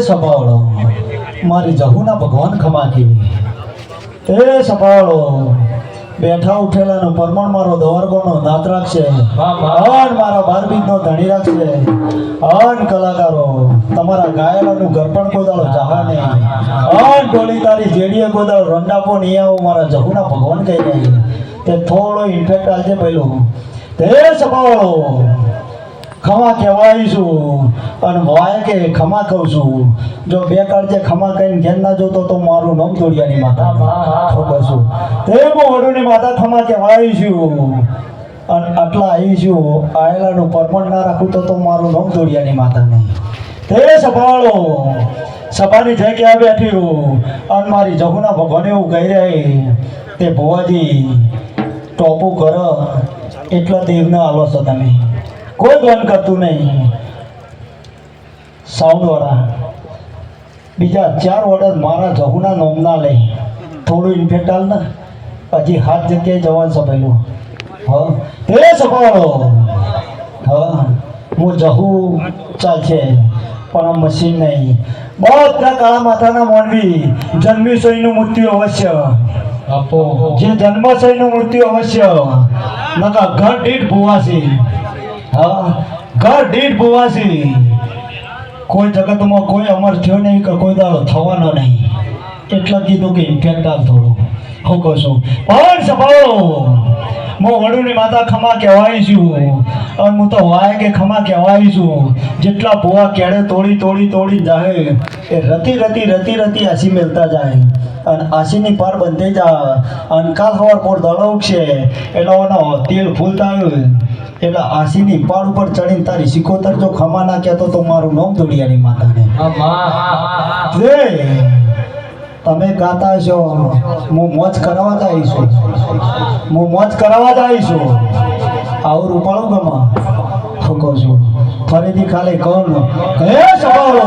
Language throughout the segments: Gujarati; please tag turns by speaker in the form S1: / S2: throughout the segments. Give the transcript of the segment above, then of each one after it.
S1: સંભાળો મારી જહુના ભગવાન ખમા કેવી એ સંભાળો બેઠા ઉઠેલાનો પરમાણ મારો દવારગોનો નાત રાખશે અન મારા બારબીજનો ધણી રાખશે અન કલાકારો તમારા ગાયલાનું ગરપણ કોદાળો જહાને અન ટોળી તારી જેડીએ કોદાળો રંડાપો નહીં આવો મારા જહુના ભગવાન કહી રહી તે થોડો ઇન્ફેક્ટ આવશે પહેલું તે સંભાળો ખમા કહેવાઈશું અને વાય કે ખમા કહું છું જો બે કાળજે ખમા કહીને ઘેર ના જોતો તો મારું નામ દોડિયાની માતા કહું તે મોઢુની માતા ખમા કહેવાઈશું અને આટલા આવીશું આયેલાનું પરમણ ના રાખું તો મારું નામ દોડિયાની માતા નહીં તે સંભાળો સભાની જગ્યા ક્યાં બેઠ્યું અને મારી જગુના ભગવાન એવું કહી રહી તે ભુવાજી ટોપું કર એટલા દેવને આલો છો તમે કોઈ બંધ કરતું નહીં સાઉન્ડવાળા બીજા 4 ઓર્ડર મારા જહુના નોમના લઈ થોડું ઇન્ફેક્ટ હાલ ને હજી 7 જગ્યાએ જવાનું સભેલું હા તે સંભાળો હા હું જહુ ચાલશે પણ આ મશીન નહીં બધા કાળા માથાના મોનવી જન્મીશયનું મૃત્યુ અવશ્ય જે જન્માશયનું મૃત્યુ અવશ્ય નકા ઘર દીઠ ભુવાસી હા ઘર દીઠ ભુવાસી કોઈ જગતમાં કોઈ અમર થયો નહીં કે કોઈ દાડો થવાનો નહીં એટલા કીધું કે ઇન્ફેક્ટ હાલ થોડું હું કહું છું પણ સંભાળો હું વડુની માતા ખમા કહેવાઈશું અને હું તો વાય કે ખમા કહેવાઈશું જેટલા ભુવા કેળે તોડી જાય એ રતી આસી મેલતા જાય અને આસીની પાર બંધાઈ જા અને કાલ સવાર પોર દળો ઉગશે એટલે તેલ ફૂલતા આવ્યું એટલે આસીની પાડ ઉપર ચડીને તારી સિકોતર જો ખમા ના કહેતો તો મારું નામ દોડિયાની માતાને તમે ગાતા છો હું મોજ કરાવવા જ આવીશું આવું રૂપાળું ગમા શું કહું છું ફરીથી ખાલી કહું હે સવારો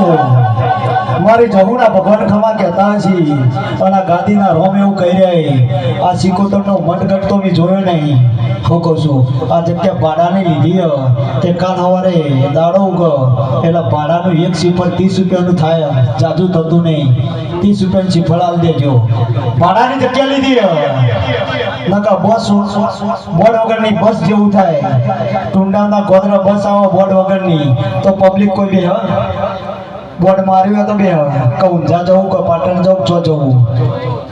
S1: મારી જહુના ભગવાન ખમા કહેતા છીએ અને ગાદીના રોમ એવું કહી રહ્યા આ સિકોતરનો મનગટ તો મેં જોયો નહીં હું કહું છું આ જગ્યા ભાડાની લીધી તે કાલ સવારે દાડો ઉગ એટલે ભાડાનું એક સિફળ 30 રૂપિયાનું થાય જાજુ થતું નહીં 30 રૂપિયાની સિફળ આલ દેજો ભાડાની જગ્યા લીધી નકા બસ બોર્ડ વગરની બસ જેવું થાય ટુંડાના ગોધરા બસ આવો બોર્ડ વગરની તો પબ્લિક કોઈ બે બોર્ડ માર્યું તો બે કે ઊંઝા જવું કે પાટણ જવું છો જવું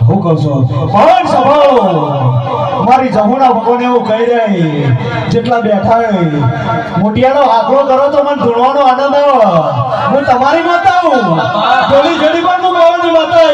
S1: હું કહું છું પણ સંભાળો મારી જમુના ભગવાન એવું કહી રહી જેટલા બેઠા મોટિયાનો આંકડો કરો તો મને ધૂણવાનો આનંદ આવે હું તમારી માતા આવું જોડી જોડી પણ હું ગવાની માતા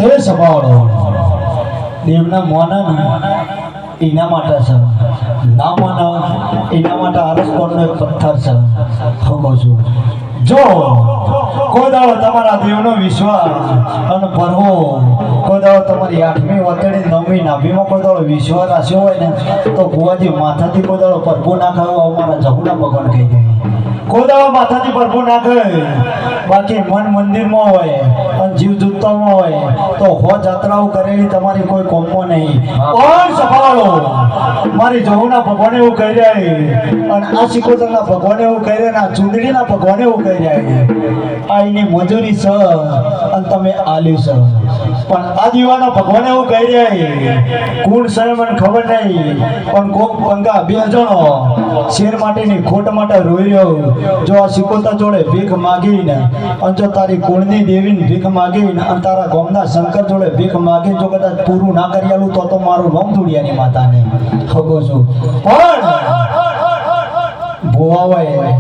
S1: તે સભાળો દેવના મોના એના માટે છે ના મોના એના માટે આરસકોટનો એક પથ્થર છે ખબર છું જો કોઈ દાડો તમારા દેવનો વિશ્વાસ અને ભરવો કોઈ દાડો તમારી 8મી વતડી 9મી નાભીમાં કોઈ દાડો વિશ્વાસ રાખ્યો હોય ને તો ભુવાજી માથાથી કોઈ દાડો પરભુ ના ખાયો અમારા જગુના ભગવાન કહી જાય કોઈ દાડો માથાથી પરભુ ના ખાય બાકી મન મંદિરમાં હોય અને જીવ જુત્તામાં હોય તો હો જાત્રાઓ કરેલી તમારી કોઈ કોમમાં નહીં પણ સંભાળો મારી જહુના ભગવાને એવું કહી રહ્યા અને આ સિકોતરના ભગવાને એવું કહી રહ્યા આ ચૂંદડીના ભગવાને એવું કહી રહ્યા આ એની મજૂરી છે અને તમે આલ્યું છે પણ આ દીવાના ભગવાને એવું કહી રહ્યા કુણ છે મને ખબર નહીં પણ કોક પંગા 2 જણો શેર માટેની ખોટ માટે રોઈ રહ્યો જો આ સિકોતા જોડે ભીખ માગીને અને જો તારી કુળની દેવીને ભીખ માગીને અને તારા ગામના શંકર જોડે ભીખ માગીને જો કદાચ પૂરું ના કરી આલું તો મારું નામ ધૂળિયાની માતાને ખગો છું પણ ભુવા હોય